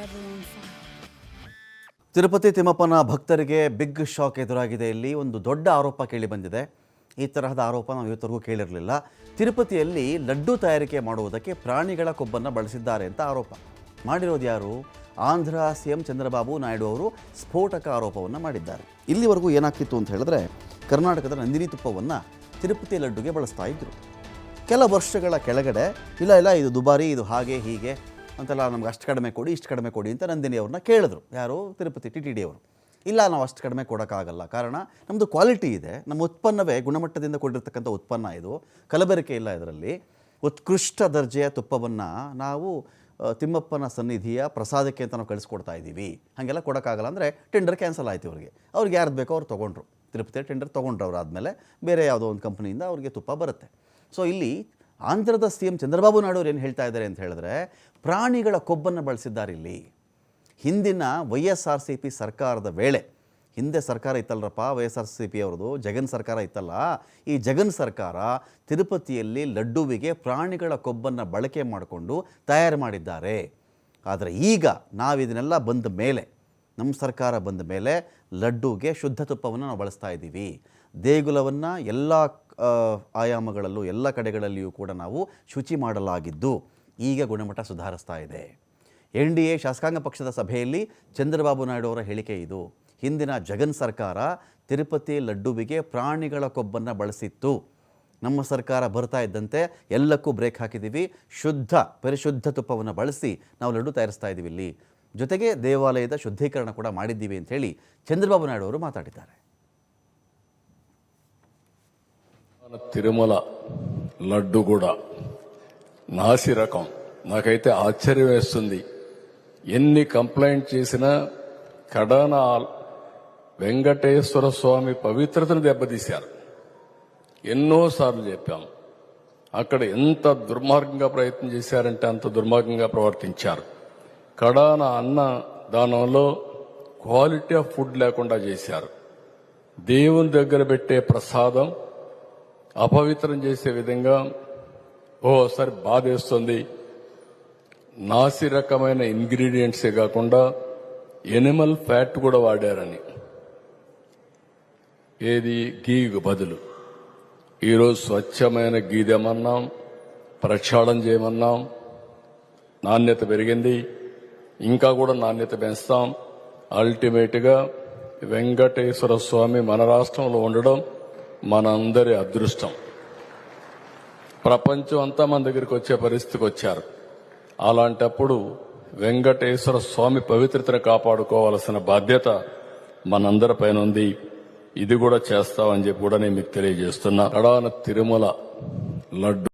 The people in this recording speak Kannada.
everyone fine. ತಿರುಪತಿ ತಿಮ್ಮಪ್ಪನ ಭಕ್ತರಿಗೆ ಬಿಗ್ ಶಾಕ್ ಎದುರಾಗಿದೆ. ಇಲ್ಲಿ ಒಂದು ದೊಡ್ಡ ಆರೋಪ ಕೇಳಿ ಬಂದಿದೆ. ಈ ತರಹದ ಆರೋಪ ನಾವು ಇವತ್ತರೆಗೂ ಕೇಳಿರಲಿಲ್ಲ. ತಿರುಪತಿಯಲ್ಲಿ ಲಡ್ಡು ತಯಾರಿಕೆ ಮಾಡುವುದಕ್ಕೆ ಪ್ರಾಣಿಗಳ ಕೊಬ್ಬನ್ನು ಬಳಸಿದ್ದಾರೆ ಅಂತ ಆರೋಪ ಮಾಡಿರೋದು ಯಾರು? ಆಂಧ್ರ ಸಿಎಂ ಚಂದ್ರಬಾಬು ನಾಯ್ಡು ಅವರು ಸ್ಫೋಟಕ ಆರೋಪವನ್ನು ಮಾಡಿದ್ದಾರೆ. ಇಲ್ಲಿವರೆಗೂ ಏನಾಗ್ತಿತ್ತು ಅಂತ ಹೇಳಿದ್ರೆ, ಕರ್ನಾಟಕದ ನಂದಿನಿ ತುಪ್ಪವನ್ನು ತಿರುಪತಿ ಲಡ್ಡುಗೆ ಬಳಸ್ತಾ ಇದ್ದರು. ಕೆಲ ವರ್ಷಗಳ ಕೆಳಗಡೆ ಇಲ್ಲ ಇದು ದುಬಾರಿ, ಇದು ಹಾಗೆ ಹೀಗೆ ಅಂತೆಲ್ಲ, ನಮ್ಗೆ ಅಷ್ಟು ಕಡಿಮೆ ಕೊಡಿ ಇಷ್ಟು ಕಡಿಮೆ ಕೊಡಿ ಅಂತ ನಂದಿನಿ ಅವ್ರನ್ನ ಕೇಳಿದ್ರು. ಯಾರು? ತಿರುಪತಿ TTD ಅವರು. ಇಲ್ಲ, ನಾವು ಅಷ್ಟು ಕಡಿಮೆ ಕೊಡೋಕ್ಕಾಗಲ್ಲ, ಕಾರಣ ನಮ್ಮದು ಕ್ವಾಲಿಟಿ ಇದೆ, ನಮ್ಮ ಉತ್ಪನ್ನವೇ ಗುಣಮಟ್ಟದಿಂದ ಕೊಟ್ಟಿರ್ತಕ್ಕಂಥ ಉತ್ಪನ್ನ, ಇದು ಕಲಬೆರಕೆ ಇಲ್ಲ, ಇದರಲ್ಲಿ ಉತ್ಕೃಷ್ಟ ದರ್ಜೆಯ ತುಪ್ಪವನ್ನು ನಾವು ತಿಮ್ಮಪ್ಪನ ಸನ್ನಿಧಿಯ ಪ್ರಸಾದಕ್ಕೆ ಅಂತ ನಾವು ಕಳಿಸ್ಕೊಡ್ತಾ ಇದ್ದೀವಿ, ಹಾಗೆಲ್ಲ ಕೊಡೋಕ್ಕಾಗಲ್ಲ ಅಂದರೆ ಟೆಂಡರ್ ಕ್ಯಾನ್ಸಲ್ ಆಯಿತು. ಅವ್ರಿಗೆ ಯಾರ್ದು ಬೇಕೋ ಅವ್ರು ತೊಗೊಂಡ್ರು. ತಿರುಪತಿ ಟೆಂಡರ್ ತೊಗೊಂಡ್ರು. ಅವ್ರು ಆದಮೇಲೆ ಬೇರೆ ಯಾವುದೋ ಒಂದು ಕಂಪ್ನಿಯಿಂದ ಅವ್ರಿಗೆ ತುಪ್ಪ ಬರುತ್ತೆ. ಸೊ ಇಲ್ಲಿ ಆಂಧ್ರದ CM ಚಂದ್ರಬಾಬು ನಾಯ್ಡು ಅವ್ರು ಏನು ಹೇಳ್ತಾ ಇದ್ದಾರೆ ಅಂತ ಹೇಳಿದ್ರೆ, ಪ್ರಾಣಿಗಳ ಕೊಬ್ಬನ್ನು ಬಳಸಿದ್ದಾರೆ ಇಲ್ಲಿ. ಹಿಂದಿನ YSRCP ಸರ್ಕಾರದ ವೇಳೆ, ಹಿಂದೆ ಸರ್ಕಾರ ಇತ್ತಲ್ಲರಪ್ಪ YSRCP ಅವ್ರದ್ದು, ಜಗನ್ ಸರ್ಕಾರ ಇತ್ತಲ್ಲ, ಈ ಜಗನ್ ಸರ್ಕಾರ ತಿರುಪತಿಯಲ್ಲಿ ಲಡ್ಡುವಿಗೆ ಪ್ರಾಣಿಗಳ ಕೊಬ್ಬನ್ನು ಬಳಕೆ ಮಾಡಿಕೊಂಡು ತಯಾರು ಮಾಡಿದ್ದಾರೆ. ಆದರೆ ಈಗ ನಾವಿದನ್ನೆಲ್ಲ ಬಂದ ಮೇಲೆ, ನಮ್ಮ ಸರ್ಕಾರ ಬಂದ ಮೇಲೆ ಲಡ್ಡುಗೆ ಶುದ್ಧ ತುಪ್ಪವನ್ನು ನಾವು ಬಳಸ್ತಾ ಇದ್ದೀವಿ. ದೇಗುಲವನ್ನು ಎಲ್ಲ ಆಯಾಮಗಳಲ್ಲೂ ಎಲ್ಲ ಕಡೆಗಳಲ್ಲಿಯೂ ಕೂಡ ನಾವು ಶುಚಿ ಮಾಡಲಾಗಿದ್ದು ಈಗ ಗುಣಮಟ್ಟ ಸುಧಾರಿಸ್ತಾ ಇದೆ. NDA ಶಾಸಕಾಂಗ ಪಕ್ಷದ ಸಭೆಯಲ್ಲಿ ಚಂದ್ರಬಾಬು ನಾಯ್ಡು ಅವರ ಹೇಳಿಕೆ ಇದು. ಹಿಂದಿನ ಜಗನ್ ಸರ್ಕಾರ ತಿರುಪತಿ ಲಡ್ಡುವಿಗೆ ಪ್ರಾಣಿಗಳ ಕೊಬ್ಬನ್ನು ಬಳಸಿತ್ತು. ನಮ್ಮ ಸರ್ಕಾರ ಬರ್ತಾ ಇದ್ದಂತೆ ಎಲ್ಲಕ್ಕೂ ಬ್ರೇಕ್ ಹಾಕಿದ್ದೀವಿ, ಪರಿಶುದ್ಧ ತುಪ್ಪವನ್ನು ಬಳಸಿ ನಾವು ಲಡ್ಡು ತಯಾರಿಸ್ತಾ ಇದ್ದೀವಿ ಇಲ್ಲಿ, ಜೊತೆಗೆ ದೇವಾಲಯದ ಶುದ್ಧೀಕರಣ ಕೂಡ ಮಾಡಿದ್ದೀವಿ ಅಂತ ಹೇಳಿ ಚಂದ್ರಬಾಬು ನಾಯ್ಡು ಅವರು మాట్లాడిದ್ದಾರೆ. తిరుమల లడ్డు కూడా నాసి రకం. నాకైతే ఆశ్చర్యం వేస్తుంది. ఎన్ని కంప్లైంట్ చేసినా కడాన వెంకటేశ్వర స్వామి పవిత్రతను దెబ్బతీశారు. ఎన్నోసార్లు చెప్పాం. అక్కడ ఎంత దుర్మార్గంగా ప్రయత్నం చేశారంటే అంత దుర్మార్గంగా ప్రవర్తించారు. కడాన అన్న దానంలో క్వాలిటీ ఆఫ్ ఫుడ్ లేకుండా చేశారు. దేవుని దగ్గర పెట్టే ప్రసాదం అపవిత్రం చేసే విధంగా ఓసారి బాధేస్తుంది. నాసి రకమైన ఇంగ్రీడియంట్సే కాకుండా ఎనిమల్ ఫ్యాట్ కూడా వాడారని, ఏది గీకు బదులు. ఈరోజు స్వచ్ఛమైన గీ తెమన్నాం, ప్రక్షాళన చేయమన్నాం, నాణ్యత పెరిగింది, ఇంకా కూడా నాణ్యత పెంచుతాం. అల్టిమేట్ గా వెంకటేశ్వర స్వామి మన రాష్ట్రంలో ఉండడం మనందరి అదృష్టం. ప్రపంచం అంతా మన దగ్గరికి వచ్చే పరిస్థితికి వచ్చారు. అలాంటప్పుడు వెంకటేశ్వర స్వామి పవిత్రతను కాపాడుకోవాల్సిన బాధ్యత మనందరిపైన ఉంది. ఇది కూడా చేస్తామని చెప్పి కూడా నేను మీకు తెలియజేస్తున్నా. కడాన తిరుమల లడ్డు